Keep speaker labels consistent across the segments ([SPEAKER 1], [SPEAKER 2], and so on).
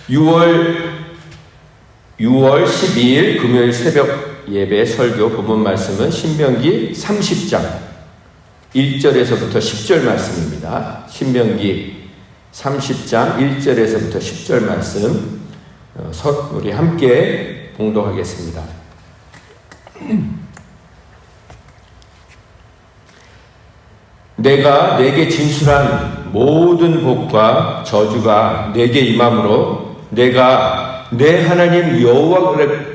[SPEAKER 1] 6월 12일 금요일 새벽 예배 설교 본문 말씀은 신명기 30장 1절에서부터 10절 말씀입니다. 신명기 30장 1절에서부터 10절 말씀 우리 함께 봉독하겠습니다. 내가 내게 진술한 모든 복과 저주가 내게 임함으로 내가 내 하나님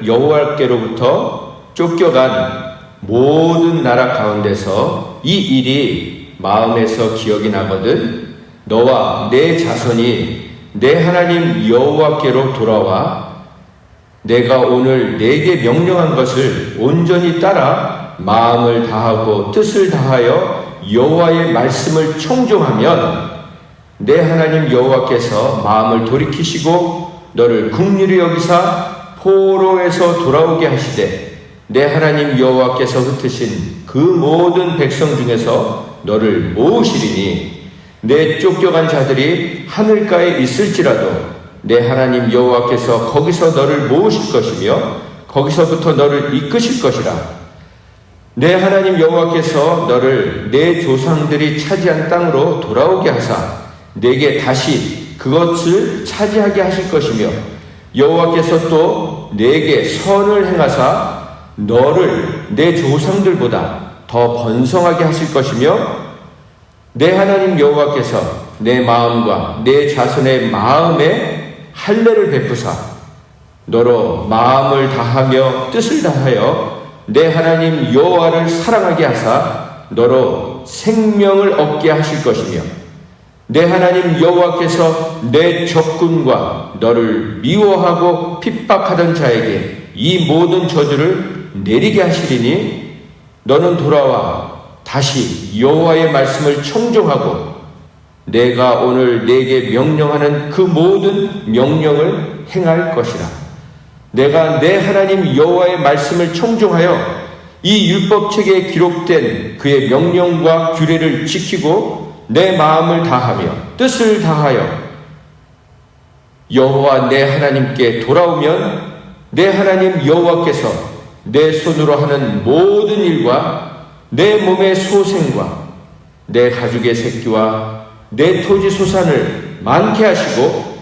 [SPEAKER 1] 여호와께로부터 쫓겨간 모든 나라 가운데서 이 일이 마음에서 기억이 나거든 너와 내 자손이 내 하나님 여호와께로 돌아와 내가 오늘 내게 명령한 것을 온전히 따라 마음을 다하고 뜻을 다하여 여호와의 말씀을 청종하면 내 하나님 여호와께서 마음을 돌이키시고 너를 긍휼히 여기사 포로에서 돌아오게 하시되 내 하나님 여호와께서 흩으신 그 모든 백성 중에서 너를 모으시리니 내 쫓겨간 자들이 하늘가에 있을지라도 내 하나님 여호와께서 거기서 너를 모으실 것이며 거기서부터 너를 이끄실 것이라. 내 하나님 여호와께서 너를 내 조상들이 차지한 땅으로 돌아오게 하사 내게 다시 그것을 차지하게 하실 것이며 여호와께서 또 내게 선을 행하사 너를 내 조상들보다 더 번성하게 하실 것이며 내 하나님 여호와께서 내 마음과 내 자손의 마음에 할례를 베푸사 너로 마음을 다하며 뜻을 다하여 내 하나님 여호와를 사랑하게 하사 너로 생명을 얻게 하실 것이며 내 하나님 여호와께서 내 적군과 너를 미워하고 핍박하던 자에게 이 모든 저주를 내리게 하시리니 너는 돌아와 다시 여호와의 말씀을 청종하고 내가 오늘 내게 명령하는 그 모든 명령을 행할 것이라. 내가 내 하나님 여호와의 말씀을 청종하여 이 율법책에 기록된 그의 명령과 규례를 지키고 내 마음을 다하며 뜻을 다하여 여호와 내 하나님께 돌아오면 내 하나님 여호와께서 내 손으로 하는 모든 일과 내 몸의 소생과 내 가죽의 새끼와 내 토지 소산을 많게 하시고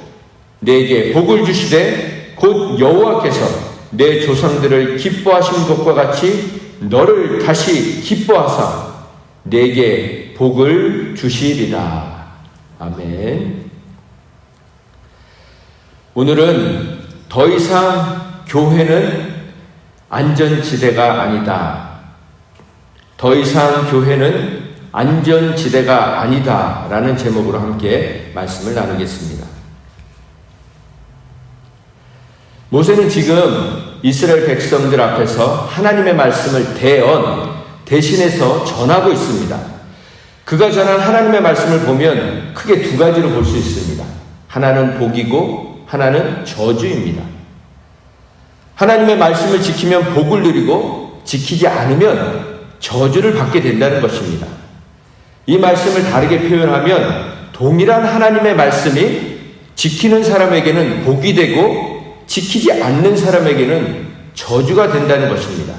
[SPEAKER 1] 내게 복을 주시되 곧 여호와께서 내 조상들을 기뻐하신 것과 같이 너를 다시 기뻐하사 내게 복을 주시리라. 아멘. 오늘은 더 이상 교회는 안전지대가 아니다. 더 이상 교회는 안전지대가 아니다. 라는 제목으로 함께 말씀을 나누겠습니다. 모세는 지금 이스라엘 백성들 앞에서 하나님의 말씀을 대신해서 전하고 있습니다. 그가 전한 하나님의 말씀을 보면 크게 두 가지로 볼 수 있습니다. 하나는 복이고 하나는 저주입니다. 하나님의 말씀을 지키면 복을 누리고 지키지 않으면 저주를 받게 된다는 것입니다. 이 말씀을 다르게 표현하면 동일한 하나님의 말씀이 지키는 사람에게는 복이 되고 지키지 않는 사람에게는 저주가 된다는 것입니다.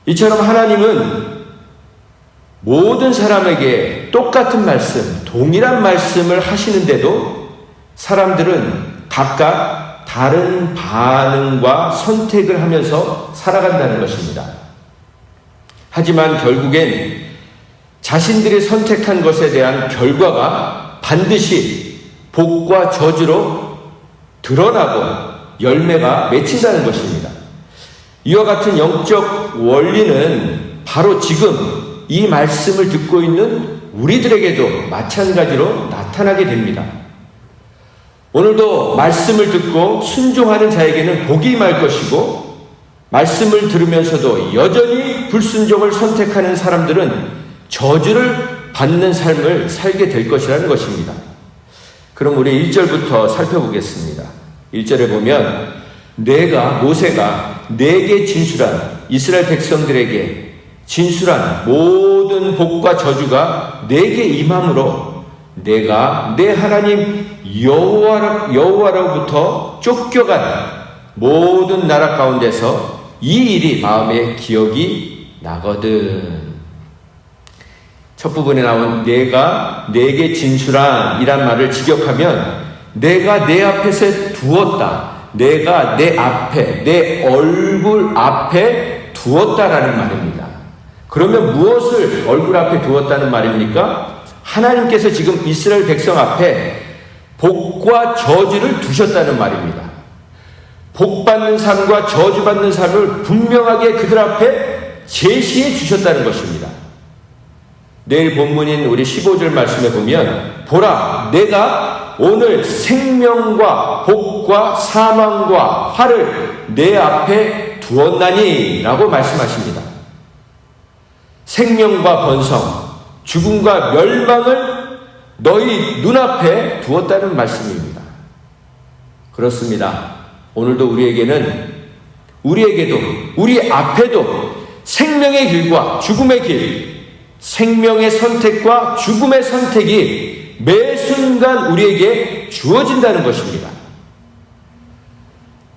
[SPEAKER 1] 이처럼 하나님은 모든 사람에게 똑같은 말씀, 동일한 말씀을 하시는데도 사람들은 각각 다른 반응과 선택을 하면서 살아간다는 것입니다. 하지만 결국엔 자신들이 선택한 것에 대한 결과가 반드시 복과 저주로 드러나고 열매가 맺힌다는 것입니다. 이와 같은 영적 원리는 바로 지금 이 말씀을 듣고 있는 우리들에게도 마찬가지로 나타나게 됩니다. 오늘도 말씀을 듣고 순종하는 자에게는 복이 임할 것이고 말씀을 들으면서도 여전히 불순종을 선택하는 사람들은 저주를 받는 삶을 살게 될 것이라는 것입니다. 그럼 우리 1절부터 살펴보겠습니다. 1절에 보면 모세가 내게 진술한 이스라엘 백성들에게 진술한 모든 복과 저주가 내게 임함으로 내가 내 하나님 여호와로부터 쫓겨간 모든 나라 가운데서 이 일이 마음에 기억이 나거든. 첫 부분에 나온 내가 내게 진술한 이란 말을 직역하면 내가 내 앞에서 두었다. 내가 내 앞에, 내 얼굴 앞에 두었다라는 말입니다. 그러면 무엇을 얼굴 앞에 두었다는 말입니까? 하나님께서 지금 이스라엘 백성 앞에 복과 저주를 두셨다는 말입니다. 복받는 삶과 저주받는 삶을 분명하게 그들 앞에 제시해 주셨다는 것입니다. 내일 본문인 우리 15절 말씀에 보면 보라 내가 오늘 생명과 복과 사망과 화를 내 앞에 두었나니 라고 말씀하십니다. 생명과 번성, 죽음과 멸망을 너희 눈앞에 두었다는 말씀입니다. 그렇습니다. 오늘도 우리에게도 우리 앞에도 생명의 길과 죽음의 길, 생명의 선택과 죽음의 선택이 매 순간 우리에게 주어진다는 것입니다.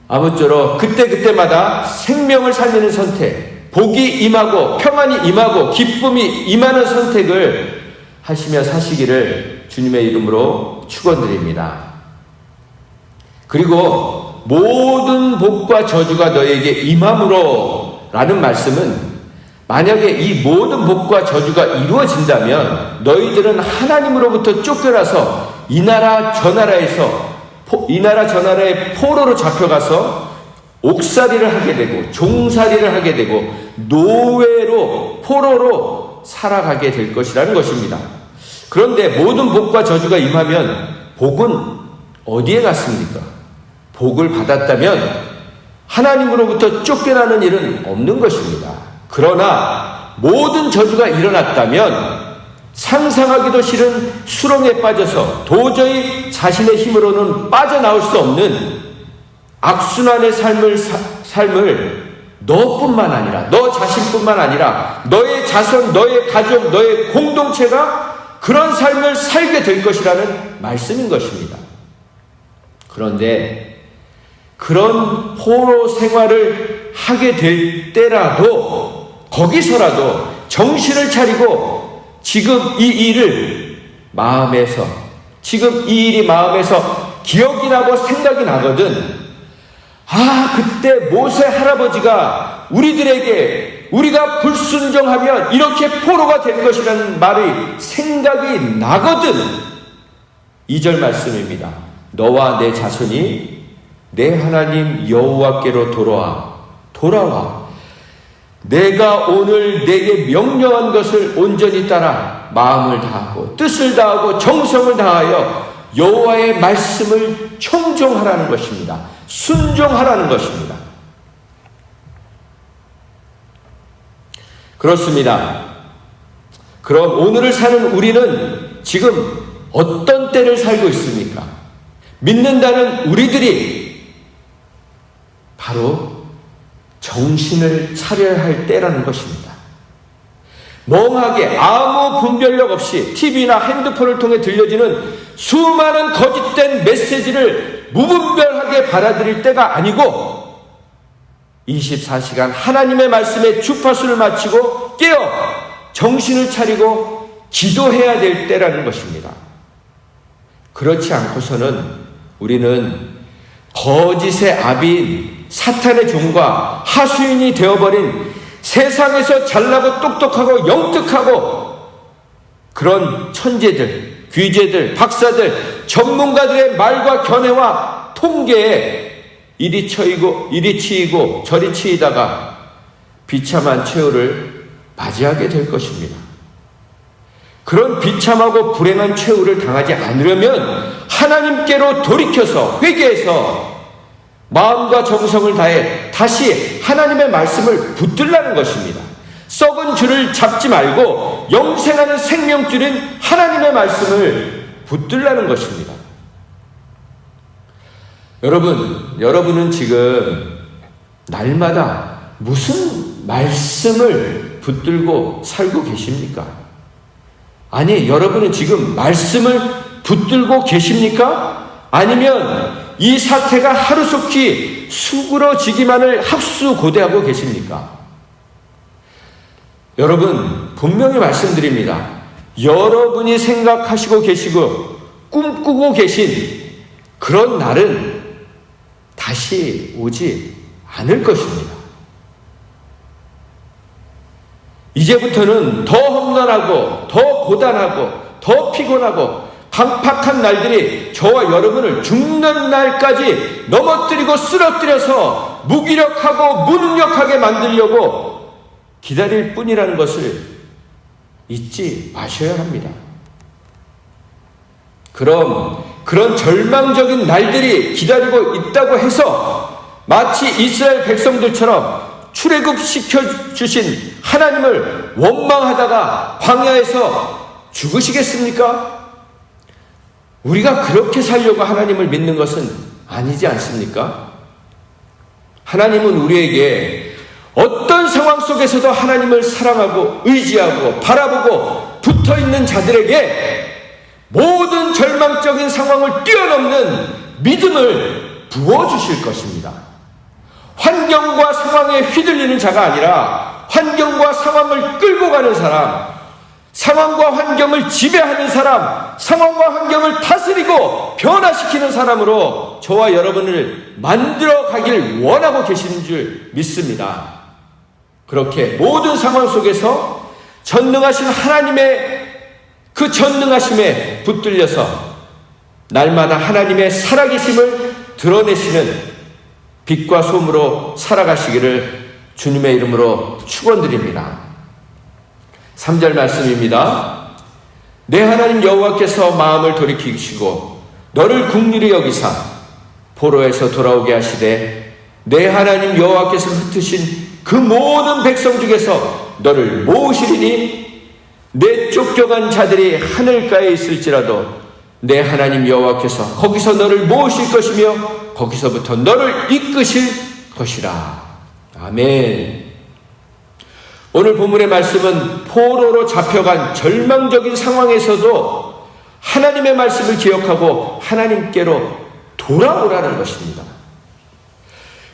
[SPEAKER 1] 아무쪼록 그때마다 생명을 살리는 선택, 복이 임하고 평안이 임하고 기쁨이 임하는 선택을 하시며 사시기를 주님의 이름으로 축원드립니다. 그리고 모든 복과 저주가 너에게 임함으로 라는 말씀은 만약에 이 모든 복과 저주가 이루어진다면 너희들은 하나님으로부터 쫓겨나서 이 나라 저 나라의 포로로 잡혀가서 옥살이를 하게 되고 종살이를 하게 되고 노예로 포로로 살아가게 될 것이라는 것입니다. 그런데 모든 복과 저주가 임하면 복은 어디에 갔습니까? 복을 받았다면 하나님으로부터 쫓겨나는 일은 없는 것입니다. 그러나 모든 저주가 일어났다면 상상하기도 싫은 수렁에 빠져서 도저히 자신의 힘으로는 빠져나올 수 없는 악순환의 삶을 너뿐만 아니라 너 자신뿐만 아니라 너의 자손, 너의 가족, 너의 공동체가 그런 삶을 살게 될 것이라는 말씀인 것입니다. 그런데 그런 포로 생활을 하게 될 때라도 거기서라도 정신을 차리고 지금 이 일이 마음에서 기억이 나고 생각이 나거든. 그때 모세 할아버지가 우리들에게 우리가 불순종하면 이렇게 포로가 될 것이라는 말이 생각이 나거든. 2절 말씀입니다. 너와 내 자손이 내 하나님 여호와께로 돌아와 내가 오늘 내게 명령한 것을 온전히 따라 마음을 다하고 뜻을 다하고 정성을 다하여 여호와의 말씀을 청종하라는 것입니다. 순종하라는 것입니다. 그렇습니다. 그럼 오늘을 사는 우리는 지금 어떤 때를 살고 있습니까? 믿는다는 우리들이 바로 정신을 차려야 할 때라는 것입니다. 멍하게 아무 분별력 없이 TV나 핸드폰을 통해 들려지는 수많은 거짓된 메시지를 무분별하게 받아들일 때가 아니고 24시간 하나님의 말씀에 주파수를 맞추고 깨어 정신을 차리고 기도해야 될 때라는 것입니다. 그렇지 않고서는 우리는 거짓의 아비인 사탄의 종과 하수인이 되어버린 세상에서 잘나고 똑똑하고 영특하고 그런 천재들, 귀재들, 박사들, 전문가들의 말과 견해와 통계에 이리 치이고 저리 치이다가 비참한 최후를 맞이하게 될 것입니다. 그런 비참하고 불행한 최후를 당하지 않으려면 하나님께로 돌이켜서 회개해서 마음과 정성을 다해 다시 하나님의 말씀을 붙들라는 것입니다. 썩은 줄을 잡지 말고 영생하는 생명줄인 하나님의 말씀을 붙들라는 것입니다. 여러분은 지금 날마다 무슨 말씀을 붙들고 살고 계십니까? 아니, 여러분은 지금 말씀을 붙들고 계십니까? 아니면 이 사태가 하루속히 수그러지기만을 학수고대하고 계십니까? 여러분, 분명히 말씀드립니다. 여러분이 생각하시고 계시고 꿈꾸고 계신 그런 날은 다시 오지 않을 것입니다. 이제부터는 더 험난하고 더 고단하고 더 피곤하고 강팍한 날들이 저와 여러분을 죽는 날까지 넘어뜨리고 쓰러뜨려서 무기력하고 무능력하게 만들려고 기다릴 뿐이라는 것을 잊지 마셔야 합니다. 그럼 그런 절망적인 날들이 기다리고 있다고 해서 마치 이스라엘 백성들처럼 출애굽시켜주신 하나님을 원망하다가 광야에서 죽으시겠습니까? 우리가 그렇게 살려고 하나님을 믿는 것은 아니지 않습니까? 하나님은 우리에게 어떤 상황 속에서도 하나님을 사랑하고 의지하고 바라보고 붙어있는 자들에게 모든 절망적인 상황을 뛰어넘는 믿음을 부어주실 것입니다. 환경과 상황에 휘둘리는 자가 아니라 환경과 상황을 끌고 가는 사람, 상황과 환경을 지배하는 사람, 상황과 환경을 다스리고 변화시키는 사람으로 저와 여러분을 만들어 가길 원하고 계시는 줄 믿습니다. 그렇게 모든 상황 속에서 전능하신 하나님의 그 전능하심에 붙들려서 날마다 하나님의 살아계심을 드러내시는 빛과 솜으로 살아가시기를 주님의 이름으로 축원드립니다. 3절 말씀입니다. 내 하나님 여호와께서 마음을 돌이키시고 너를 긍휼히 여기사 포로에서 돌아오게 하시되 내 하나님 여호와께서 흩으신 그 모든 백성 중에서 너를 모으시리니 내 쫓겨간 자들이 하늘가에 있을지라도 내 하나님 여호와께서 거기서 너를 모으실 것이며 거기서부터 너를 이끄실 것이라. 아멘. 오늘 본문의 말씀은 포로로 잡혀간 절망적인 상황에서도 하나님의 말씀을 기억하고 하나님께로 돌아오라는 것입니다.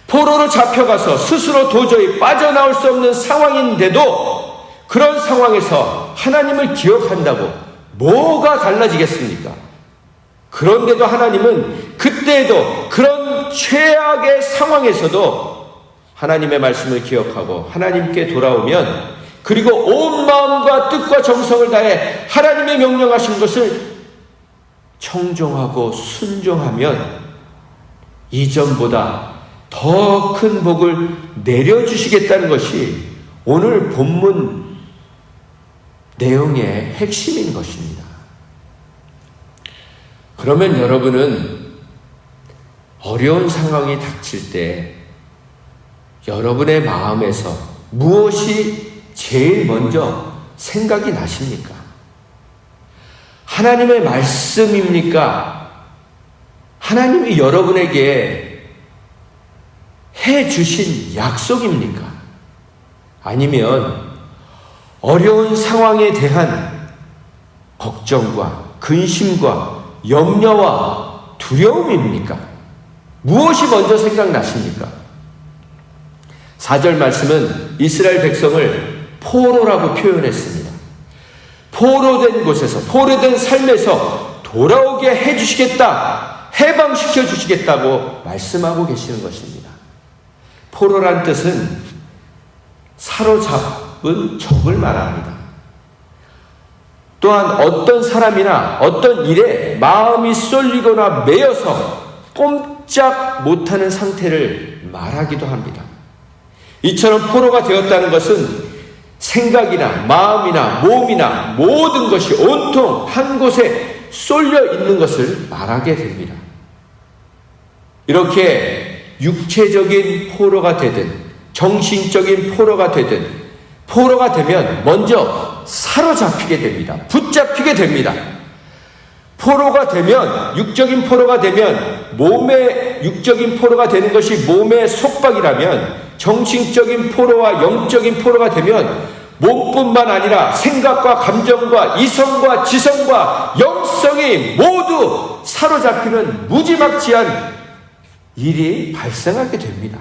[SPEAKER 1] 포로로 잡혀가서 스스로 도저히 빠져나올 수 없는 상황인데도 그런 상황에서 하나님을 기억한다고 뭐가 달라지겠습니까? 그런데도 하나님은 그때에도 그런 최악의 상황에서도 하나님의 말씀을 기억하고 하나님께 돌아오면, 그리고 온 마음과 뜻과 정성을 다해 하나님의 명령하신 것을 청종하고 순종하면 이전보다 더 큰 복을 내려주시겠다는 것이 오늘 본문 내용의 핵심인 것입니다. 그러면 여러분은 어려운 상황이 닥칠 때 여러분의 마음에서 무엇이 제일 먼저 생각이 나십니까? 하나님의 말씀입니까? 하나님이 여러분에게 해주신 약속입니까? 아니면 어려운 상황에 대한 걱정과 근심과 염려와 두려움입니까? 무엇이 먼저 생각나십니까? 4절 말씀은 이스라엘 백성을 포로라고 표현했습니다. 포로된 곳에서, 포로된 삶에서 돌아오게 해주시겠다, 해방시켜 주시겠다고 말씀하고 계시는 것입니다. 포로란 뜻은 사로잡은 적을 말합니다. 또한 어떤 사람이나 어떤 일에 마음이 쏠리거나 매여서 꼼짝 못하는 상태를 말하기도 합니다. 이처럼 포로가 되었다는 것은 생각이나 마음이나 몸이나 모든 것이 온통 한 곳에 쏠려 있는 것을 말하게 됩니다. 이렇게 육체적인 포로가 되든 정신적인 포로가 되든 포로가 되면 먼저 사로잡히게 됩니다. 붙잡히게 됩니다. 포로가 되면, 육적인 포로가 되면, 몸의 육적인 포로가 되는 것이 몸의 속박이라면, 정신적인 포로와 영적인 포로가 되면 몸뿐만 아니라 생각과 감정과 이성과 지성과 영성이 모두 사로잡히는 무지막지한 일이 발생하게 됩니다.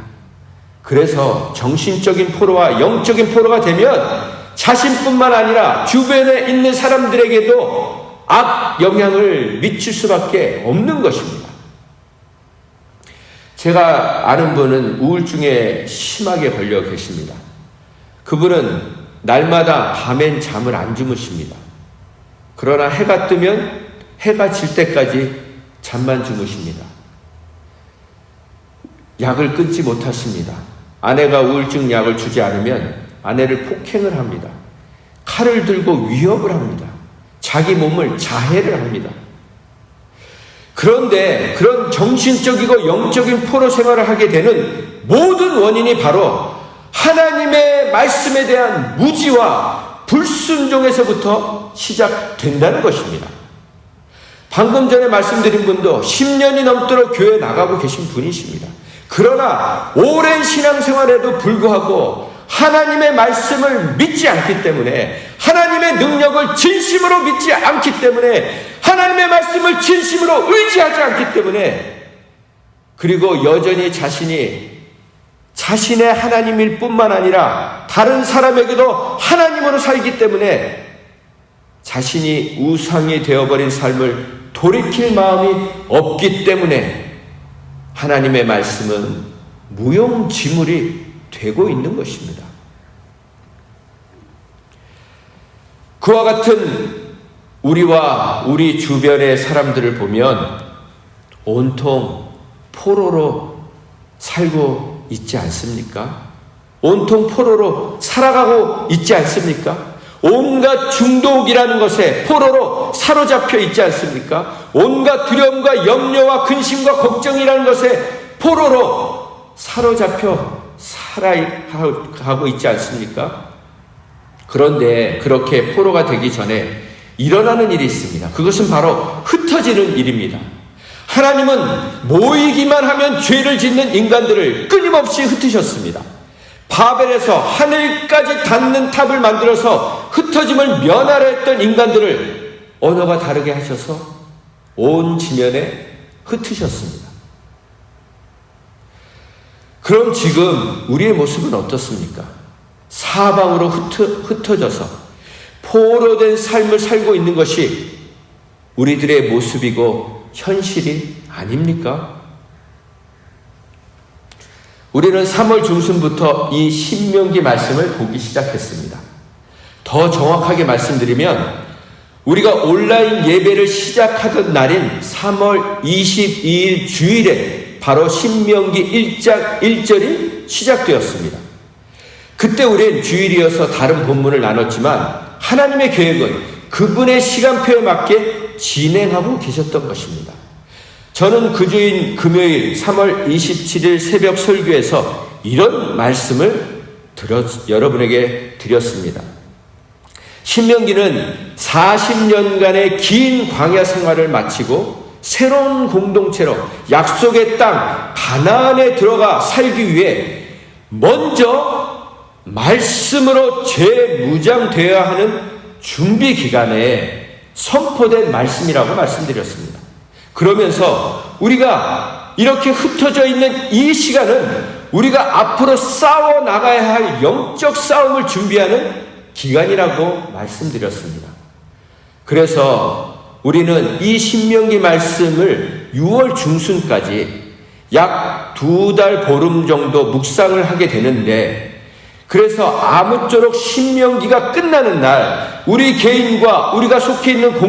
[SPEAKER 1] 그래서 정신적인 포로와 영적인 포로가 되면 자신뿐만 아니라 주변에 있는 사람들에게도 악 영향을 미칠 수밖에 없는 것입니다. 제가 아는 분은 우울증에 심하게 걸려 계십니다. 그분은 날마다 밤엔 잠을 안 주무십니다. 그러나 해가 뜨면 해가 질 때까지 잠만 주무십니다. 약을 끊지 못하십니다. 아내가 우울증 약을 주지 않으면 아내를 폭행을 합니다. 칼을 들고 위협을 합니다. 자기 몸을 자해를 합니다. 그런데 그런 정신적이고 영적인 포로 생활을 하게 되는 모든 원인이 바로 하나님의 말씀에 대한 무지와 불순종에서부터 시작된다는 것입니다. 방금 전에 말씀드린 분도 10년이 넘도록 교회 나가고 계신 분이십니다. 그러나 오랜 신앙생활에도 불구하고 하나님의 말씀을 믿지 않기 때문에, 하나님의 능력을 진심으로 믿지 않기 때문에, 하나님의 말씀을 진심으로 의지하지 않기 때문에, 그리고 여전히 자신의 하나님일 뿐만 아니라 다른 사람에게도 하나님으로 살기 때문에 자신이 우상이 되어버린 삶을 돌이킬 마음이 없기 때문에 하나님의 말씀은 무용지물이 되고 있는 것입니다. 그와 같은 우리와 우리 주변의 사람들을 보면 온통 포로로 살고 있지 않습니까? 온통 포로로 살아가고 있지 않습니까? 온갖 중독이라는 것에 포로로 사로잡혀 있지 않습니까? 온갖 두려움과 염려와 근심과 걱정이라는 것에 포로로 사로잡혀 살아가고 있지 않습니까? 그런데 그렇게 포로가 되기 전에 일어나는 일이 있습니다. 그것은 바로 흩어지는 일입니다. 하나님은 모이기만 하면 죄를 짓는 인간들을 끊임없이 흩으셨습니다. 바벨에서 하늘까지 닿는 탑을 만들어서 흩어짐을 면하려 했던 인간들을 언어가 다르게 하셔서 온 지면에 흩으셨습니다. 그럼 지금 우리의 모습은 어떻습니까? 사방으로 흩어져서 포로된 삶을 살고 있는 것이 우리들의 모습이고 현실이 아닙니까? 우리는 3월 중순부터 이 신명기 말씀을 보기 시작했습니다. 더 정확하게 말씀드리면 우리가 온라인 예배를 시작하던 날인 3월 22일 주일에 바로 신명기 1장 1절이 시작되었습니다. 그때 우리는 주일이어서 다른 본문을 나눴지만 하나님의 계획은 그분의 시간표에 맞게 진행하고 계셨던 것입니다. 저는 그 주인 금요일 3월 27일 새벽 설교에서 이런 말씀을 여러분에게 드렸습니다. 신명기는 40년간의 긴 광야 생활을 마치고 새로운 공동체로 약속의 땅 가나안에 들어가 살기 위해 먼저 말씀으로 재무장되어야 하는 준비 기간에 선포된 말씀이라고 말씀드렸습니다. 그러면서 우리가 이렇게 흩어져 있는 이 시간은 우리가 앞으로 싸워 나가야 할 영적 싸움을 준비하는 기간이라고 말씀드렸습니다. 그래서 우리는 이 신명기 말씀을 6월 중순까지 약 2달 보름 정도 묵상을 하게 되는데, 그래서 아무쪼록 신명기가 끝나는 날 우리 개인과 우리가 속해 있는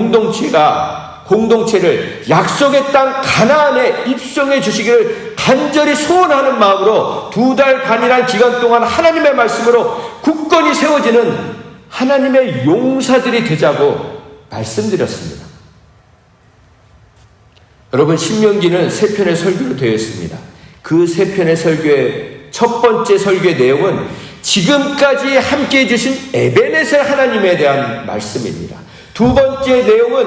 [SPEAKER 1] 공동체를 약속의 땅 가나안에 입성해 주시기를 간절히 소원하는 마음으로 2달 반이란 기간 동안 하나님의 말씀으로 굳건히 세워지는 하나님의 용사들이 되자고 말씀드렸습니다. 여러분, 신명기는 3편의 설교로 되어 있습니다. 그 3편의 설교의 첫 번째 설교의 내용은 지금까지 함께 해주신 에베네셀 하나님에 대한 말씀입니다. 두 번째 내용은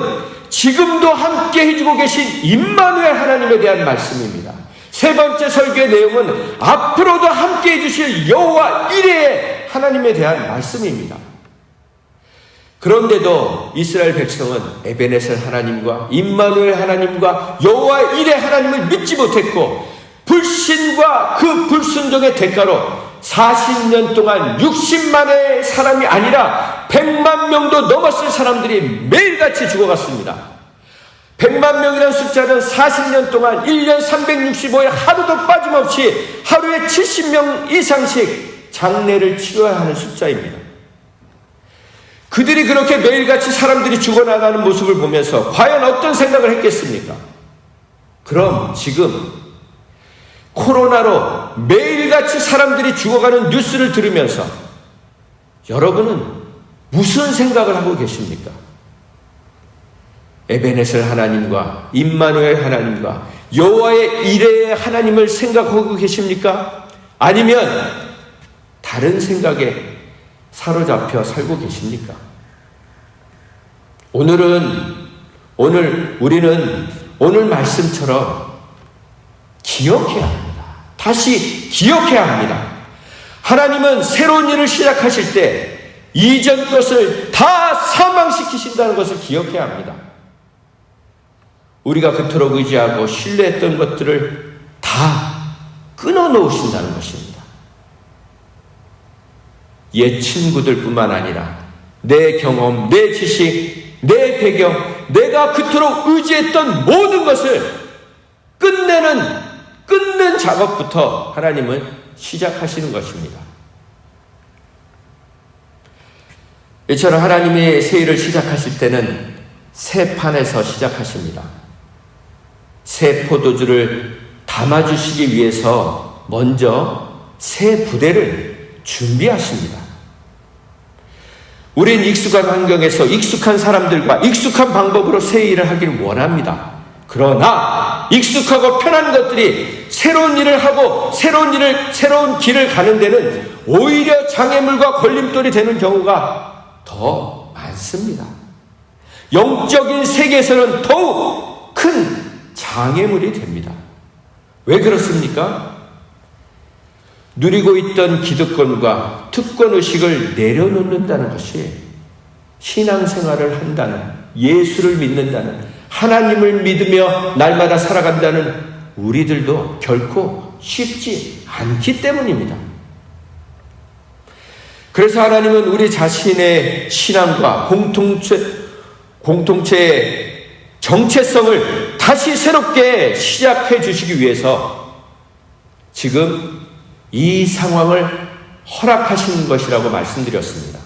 [SPEAKER 1] 지금도 함께 해주고 계신 임마누엘 하나님에 대한 말씀입니다. 세 번째 설교의 내용은 앞으로도 함께 해주실 여호와 이레의 하나님에 대한 말씀입니다. 그런데도 이스라엘 백성은 에베네셀 하나님과 임마누엘 하나님과 여호와 일의 하나님을 믿지 못했고, 불신과 그 불순종의 대가로 40년 동안 60만의 사람이 아니라 100만 명도 넘었을 사람들이 매일같이 죽어갔습니다. 100만 명이라는 숫자는 40년 동안 1년 365일 하루도 빠짐없이 하루에 70명 이상씩 장례를 치러야 하는 숫자입니다. 그들이 그렇게 매일같이 사람들이 죽어나가는 모습을 보면서 과연 어떤 생각을 했겠습니까? 그럼 지금 코로나로 매일같이 사람들이 죽어가는 뉴스를 들으면서 여러분은 무슨 생각을 하고 계십니까? 에베네셀 하나님과 임마누엘 하나님과 여호와의 이레의 하나님을 생각하고 계십니까? 아니면 다른 생각에 사로잡혀 살고 계십니까? 우리는 오늘 말씀처럼 기억해야 합니다. 다시 기억해야 합니다. 하나님은 새로운 일을 시작하실 때 이전 것을 다 사망시키신다는 것을 기억해야 합니다. 우리가 그토록 의지하고 신뢰했던 것들을 다 끊어놓으신다는 것입니다. 옛 친구들 뿐만 아니라 내 경험, 내 지식, 내 배경, 내가 그토록 의지했던 모든 것을 끊는 작업부터 하나님은 시작하시는 것입니다. 이처럼 하나님이 새 일을 시작하실 때는 새 판에서 시작하십니다. 새 포도주를 담아주시기 위해서 먼저 새 부대를 준비하십니다. 우린 익숙한 환경에서 익숙한 사람들과 익숙한 방법으로 새 일을 하길 원합니다. 그러나 익숙하고 편한 것들이 새로운 일을 하고 새로운 길을 가는 데는 오히려 장애물과 걸림돌이 되는 경우가 더 많습니다. 영적인 세계에서는 더욱 큰 장애물이 됩니다. 왜 그렇습니까? 누리고 있던 기득권과 특권의식을 내려놓는다는 것이 신앙생활을 한다는, 예수를 믿는다는, 하나님을 믿으며 날마다 살아간다는 우리들도 결코 쉽지 않기 때문입니다. 그래서 하나님은 우리 자신의 신앙과 공동체의 정체성을 다시 새롭게 시작해 주시기 위해서 지금 이 상황을 허락하시는 것이라고 말씀드렸습니다.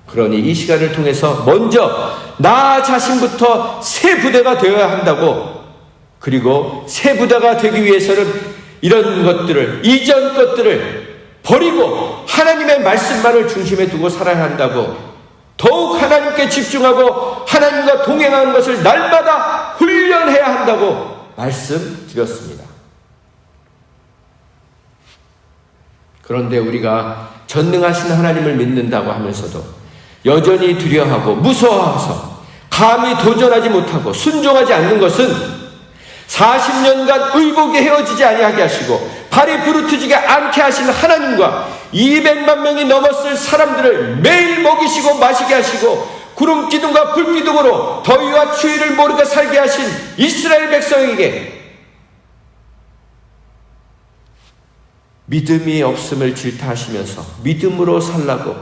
[SPEAKER 1] 그러니 이 시간을 통해서 먼저 나 자신부터 새 부대가 되어야 한다고, 그리고 새 부대가 되기 위해서는 이런 것들을, 이전 것들을 버리고 하나님의 말씀만을 중심에 두고 살아야 한다고, 더욱 하나님께 집중하고 하나님과 동행하는 것을 날마다 훈련해야 한다고 말씀드렸습니다. 그런데 우리가 전능하신 하나님을 믿는다고 하면서도 여전히 두려워하고 무서워해서 감히 도전하지 못하고 순종하지 않는 것은 40년간 의복에 헤어지지 아니하게 하시고 발이 부르트지게 않게 하신 하나님과 200만 명이 넘었을 사람들을 매일 먹이시고 마시게 하시고 구름 기둥과 불 기둥으로 더위와 추위를 모르게 살게 하신 이스라엘 백성에게 믿음이 없음을 질타하시면서 믿음으로 살라고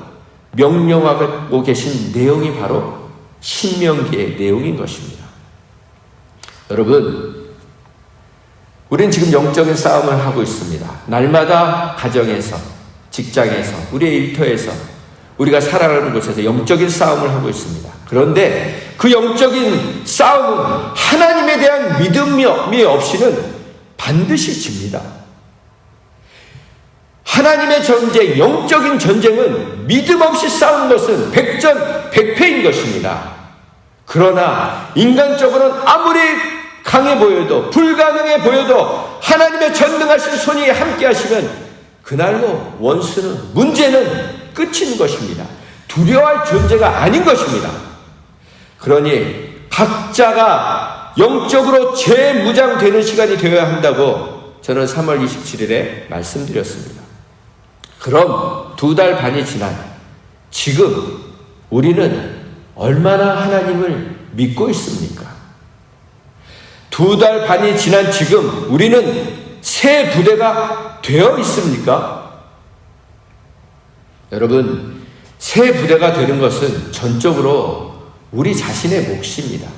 [SPEAKER 1] 명령하고 계신 내용이 바로 신명기의 내용인 것입니다. 여러분, 우리는 지금 영적인 싸움을 하고 있습니다. 날마다 가정에서, 직장에서, 우리의 일터에서, 우리가 살아가는 곳에서 영적인 싸움을 하고 있습니다. 그런데 그 영적인 싸움은 하나님에 대한 믿음이 없이는 반드시 집니다. 하나님의 전쟁, 영적인 전쟁은 믿음 없이 싸우는 것은 백전백패인 것입니다. 그러나 인간적으로는 아무리 강해 보여도, 불가능해 보여도 하나님의 전능하신 손이 함께 하시면 그날로 원수는, 문제는 끝인 것입니다. 두려워할 존재가 아닌 것입니다. 그러니 각자가 영적으로 재무장되는 시간이 되어야 한다고 저는 3월 27일에 말씀드렸습니다. 그럼 2달 반이 지난 지금 우리는 얼마나 하나님을 믿고 있습니까? 2달 반이 지난 지금 우리는 새 부대가 되어 있습니까? 여러분, 새 부대가 되는 것은 전적으로 우리 자신의 몫입니다.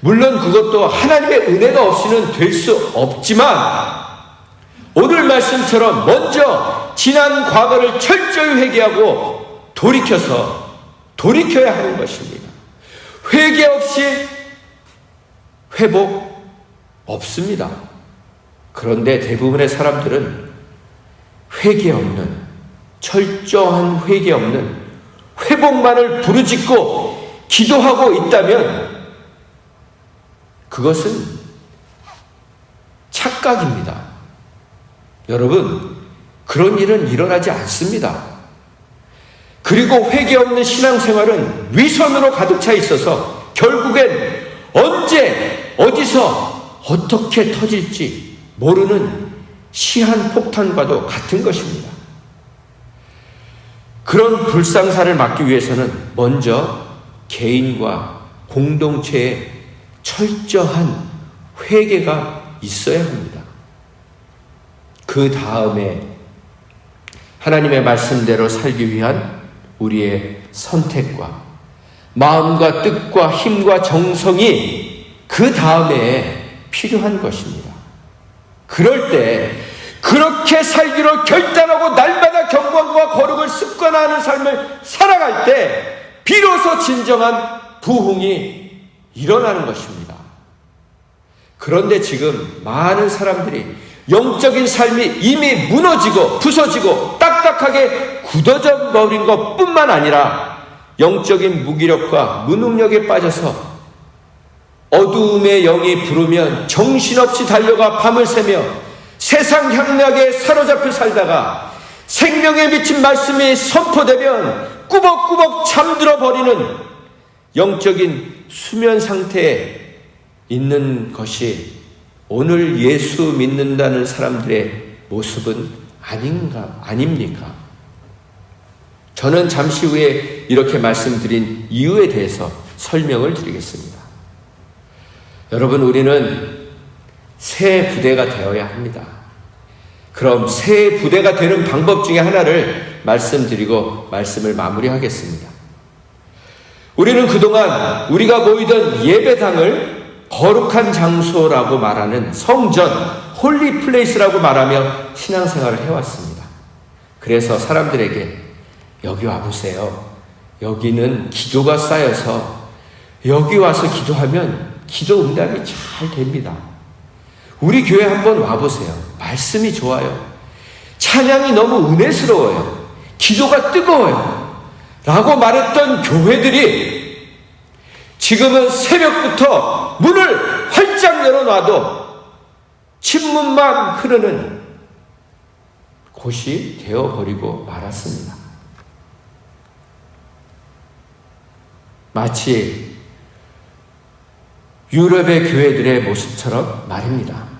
[SPEAKER 1] 물론 그것도 하나님의 은혜가 없이는 될 수 없지만 오늘 말씀처럼 먼저 지난 과거를 철저히 회개하고 돌이켜야 하는 것입니다. 회개 없이 회복 없습니다. 그런데 대부분의 사람들은 회개 없는, 철저한 회개 없는 회복만을 부르짖고 기도하고 있다면 그것은 착각입니다. 여러분, 그런 일은 일어나지 않습니다. 그리고 회개 없는 신앙생활은 위선으로 가득 차 있어서 결국엔 언제 어디서 어떻게 터질지 모르는 시한폭탄과도 같은 것입니다. 그런 불상사를 막기 위해서는 먼저 개인과 공동체의 철저한 회개가 있어야 합니다. 그 다음에 하나님의 말씀대로 살기 위한 우리의 선택과 마음과 뜻과 힘과 정성이 그 다음에 필요한 것입니다. 그럴 때 그렇게 살기로 결단하고 날마다 경건과 거룩을 습관화하는 삶을 살아갈 때 비로소 진정한 부흥이 일어나는 것입니다. 그런데 지금 많은 사람들이 영적인 삶이 이미 무너지고 부서지고 딱딱하게 굳어져 버린 것뿐만 아니라 영적인 무기력과 무능력에 빠져서 어두움의 영이 부르면 정신없이 달려가 밤을 새며 세상 향락에 사로잡혀 살다가 생명에 미친 말씀이 선포되면 꾸벅꾸벅 잠들어 버리는 영적인 수면 상태에 있는 것이 오늘 예수 믿는다는 사람들의 모습은 아닙니까? 저는 잠시 후에 이렇게 말씀드린 이유에 대해서 설명을 드리겠습니다. 여러분, 우리는 새 부대가 되어야 합니다. 그럼 새 부대가 되는 방법 중에 하나를 말씀드리고 말씀을 마무리하겠습니다. 우리는 그동안 우리가 모이던 예배당을 거룩한 장소라고 말하는 성전, 홀리 플레이스라고 말하며 신앙생활을 해왔습니다. 그래서 사람들에게 여기 와보세요. 여기는 기도가 쌓여서 여기 와서 기도하면 기도 응답이 잘 됩니다. 우리 교회 한번 와보세요. 말씀이 좋아요. 찬양이 너무 은혜스러워요. 기도가 뜨거워요. 라고 말했던 교회들이 지금은 새벽부터 문을 활짝 열어놔도 침문만 흐르는 곳이 되어버리고 말았습니다. 마치 유럽의 교회들의 모습처럼 말입니다.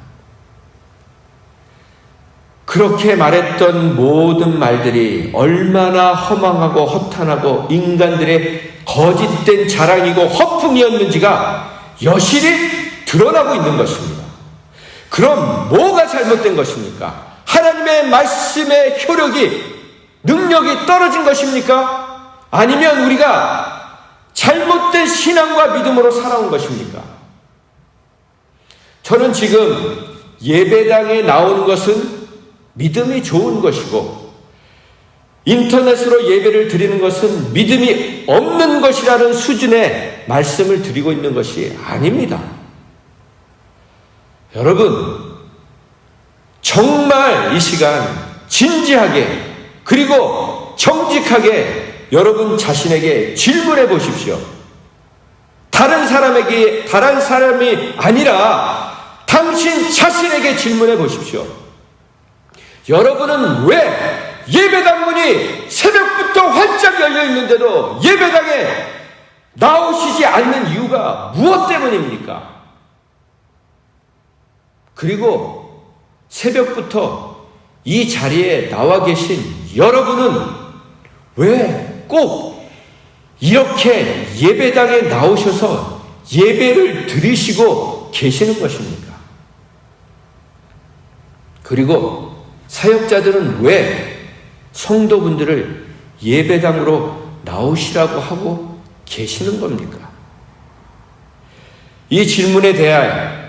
[SPEAKER 1] 그렇게 말했던 모든 말들이 얼마나 허망하고 허탄하고 인간들의 거짓된 자랑이고 허풍이었는지가 여실히 드러나고 있는 것입니다. 그럼 뭐가 잘못된 것입니까? 하나님의 말씀의 효력이, 능력이 떨어진 것입니까? 아니면 우리가 잘못된 신앙과 믿음으로 살아온 것입니까? 저는 지금 예배당에 나오는 것은 믿음이 좋은 것이고 인터넷으로 예배를 드리는 것은 믿음이 없는 것이라는 수준의 말씀을 드리고 있는 것이 아닙니다. 여러분, 정말 이 시간 진지하게 그리고 정직하게 여러분 자신에게 질문해 보십시오. 다른 사람이 아니라 당신 자신에게 질문해 보십시오. 여러분은 왜 예배당 문이 새벽부터 활짝 열려 있는데도 예배당에 나오시지 않는 이유가 무엇 때문입니까? 그리고 새벽부터 이 자리에 나와 계신 여러분은 왜 꼭 이렇게 예배당에 나오셔서 예배를 드리시고 계시는 것입니까? 그리고 사역자들은 왜 성도분들을 예배당으로 나오시라고 하고 계시는 겁니까? 이 질문에 대하여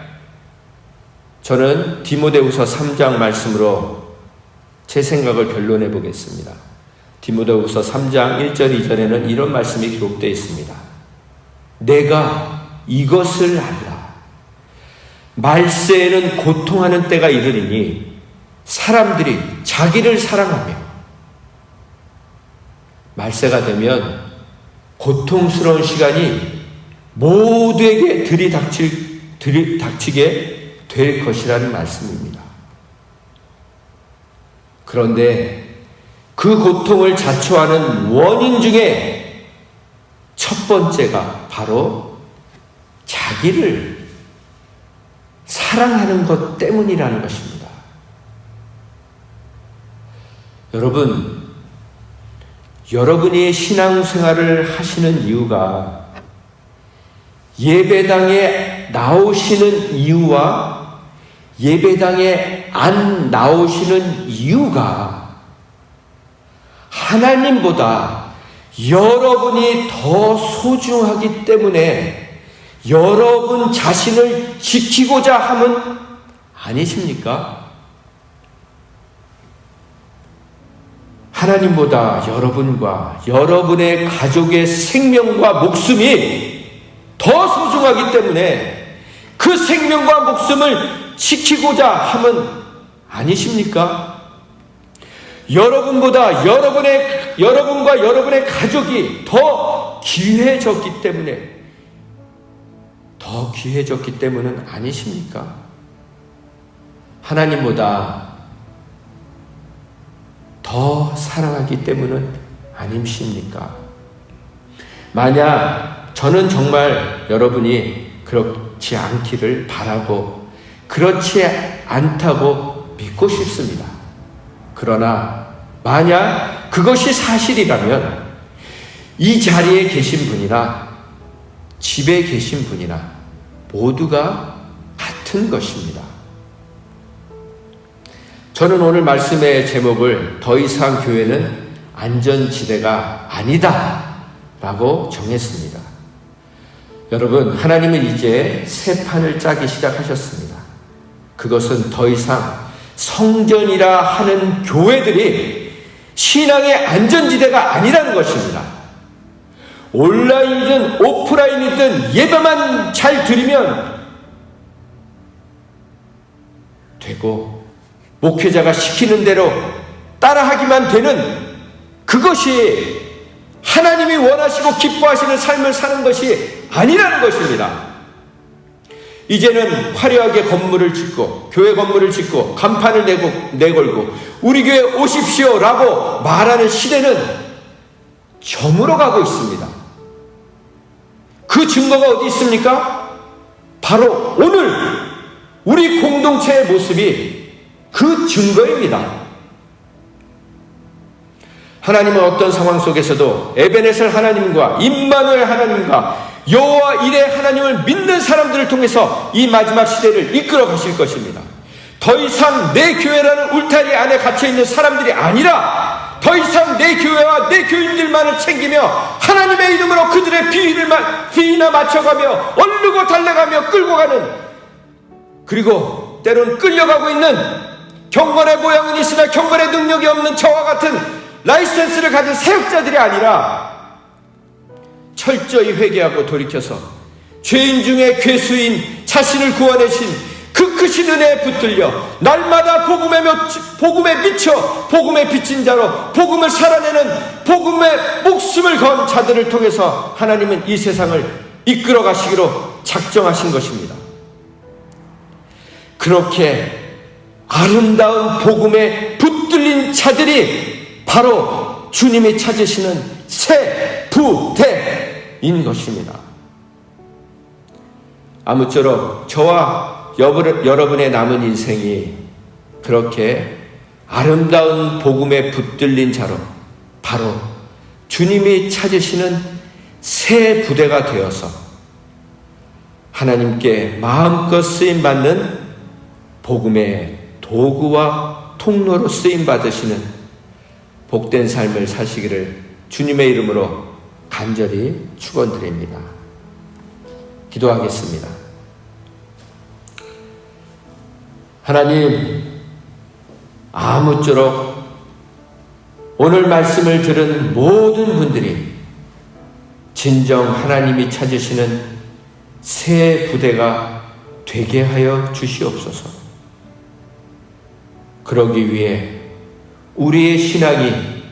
[SPEAKER 1] 저는 디모데후서 3장 말씀으로 제 생각을 변론해 보겠습니다. 디모데후서 3장 1절 2절에는 이런 말씀이 기록되어 있습니다. 내가 이것을 알라. 말세에는 고통하는 때가 이르리니 사람들이 자기를 사랑하며, 말세가 되면 고통스러운 시간이 모두에게 들이닥치게 될 것이라는 말씀입니다. 그런데 그 고통을 자초하는 원인 중에 첫 번째가 바로 자기를 사랑하는 것 때문이라는 것입니다. 여러분이 신앙생활을 하시는 이유가 예배당에 나오시는 이유와 예배당에 안 나오시는 이유가 하나님보다 여러분이 더 소중하기 때문에 여러분 자신을 지키고자 함은 아니십니까? 하나님보다 여러분과 여러분의 가족의 생명과 목숨이 더 소중하기 때문에 그 생명과 목숨을 지키고자 함은 아니십니까? 여러분보다 여러분과 여러분의 가족이 더 귀해졌기 때문은 아니십니까? 하나님보다 더 사랑하기 때문은 아니십니까? 만약 저는 정말 여러분이 그렇지 않기를 바라고 그렇지 않다고 믿고 싶습니다. 그러나 만약 그것이 사실이라면 이 자리에 계신 분이나 집에 계신 분이나 모두가 같은 것입니다. 저는 오늘 말씀의 제목을 더 이상 교회는 안전지대가 아니다 라고 정했습니다. 여러분, 하나님은 이제 새 판을 짜기 시작하셨습니다. 그것은 더 이상 성전이라 하는 교회들이 신앙의 안전지대가 아니라는 것입니다. 온라인이든 오프라인이든 예배만 잘 드리면 되고 목회자가 시키는 대로 따라하기만 되는 그것이 하나님이 원하시고 기뻐하시는 삶을 사는 것이 아니라는 것입니다. 이제는 화려하게 건물을 짓고 교회 건물을 짓고 간판을 내걸고 우리 교회 오십시오 라고 말하는 시대는 저물어 가고 있습니다. 그 증거가 어디 있습니까? 바로 오늘 우리 공동체의 모습이 그 증거입니다. 하나님은 어떤 상황 속에서도 에베네셀 하나님과 임마누엘 하나님과 여호와 이레 하나님을 믿는 사람들을 통해서 이 마지막 시대를 이끌어 가실 것입니다. 더 이상 내 교회라는 울타리 안에 갇혀있는 사람들이 아니라 더 이상 내 교회와 내 교인들만을 챙기며 하나님의 이름으로 그들의 비위나 맞춰가며 얼르고 달래가며 끌고 가는, 그리고 때론 끌려가고 있는 경건의 모양은 있으나 경건의 능력이 없는 저와 같은 라이센스를 가진 사역자들이 아니라 철저히 회개하고 돌이켜서 죄인 중에 괴수인 자신을 구원하신 그 크신 은혜에 붙들려 날마다 복음에 미쳐 복음의 빚진 자로 복음을 살아내는 복음의 목숨을 건 자들을 통해서 하나님은 이 세상을 이끌어 가시기로 작정하신 것입니다. 그렇게 아름다운 복음에 붙들린 자들이 바로 주님이 찾으시는 새 부대인 것입니다. 아무쪼록 저와 여러분의 남은 인생이 그렇게 아름다운 복음에 붙들린 자로 바로 주님이 찾으시는 새 부대가 되어서 하나님께 마음껏 쓰임받는 복음의 도구와 통로로 쓰임받으시는 복된 삶을 사시기를 주님의 이름으로 간절히 축원드립니다. 기도하겠습니다. 하나님, 아무쪼록 오늘 말씀을 들은 모든 분들이 진정 하나님이 찾으시는 새 부대가 되게 하여 주시옵소서. 그러기 위해 우리의 신앙이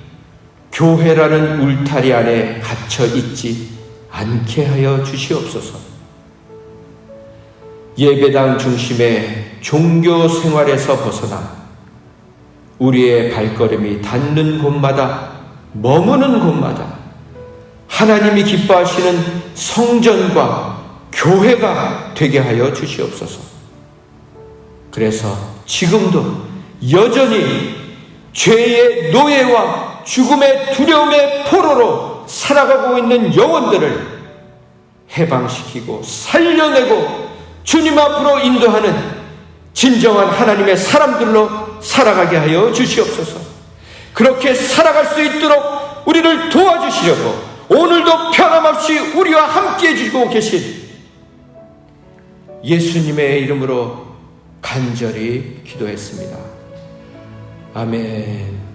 [SPEAKER 1] 교회라는 울타리 안에 갇혀 있지 않게 하여 주시옵소서. 예배당 중심의 종교 생활에서 벗어나 우리의 발걸음이 닿는 곳마다, 머무는 곳마다 하나님이 기뻐하시는 성전과 교회가 되게 하여 주시옵소서. 그래서 지금도 여전히 죄의 노예와 죽음의 두려움의 포로로 살아가고 있는 영혼들을 해방시키고 살려내고 주님 앞으로 인도하는 진정한 하나님의 사람들로 살아가게 하여 주시옵소서. 그렇게 살아갈 수 있도록 우리를 도와주시려고 오늘도 변함없이 우리와 함께 해주시고 계신 예수님의 이름으로 간절히 기도했습니다. 아멘.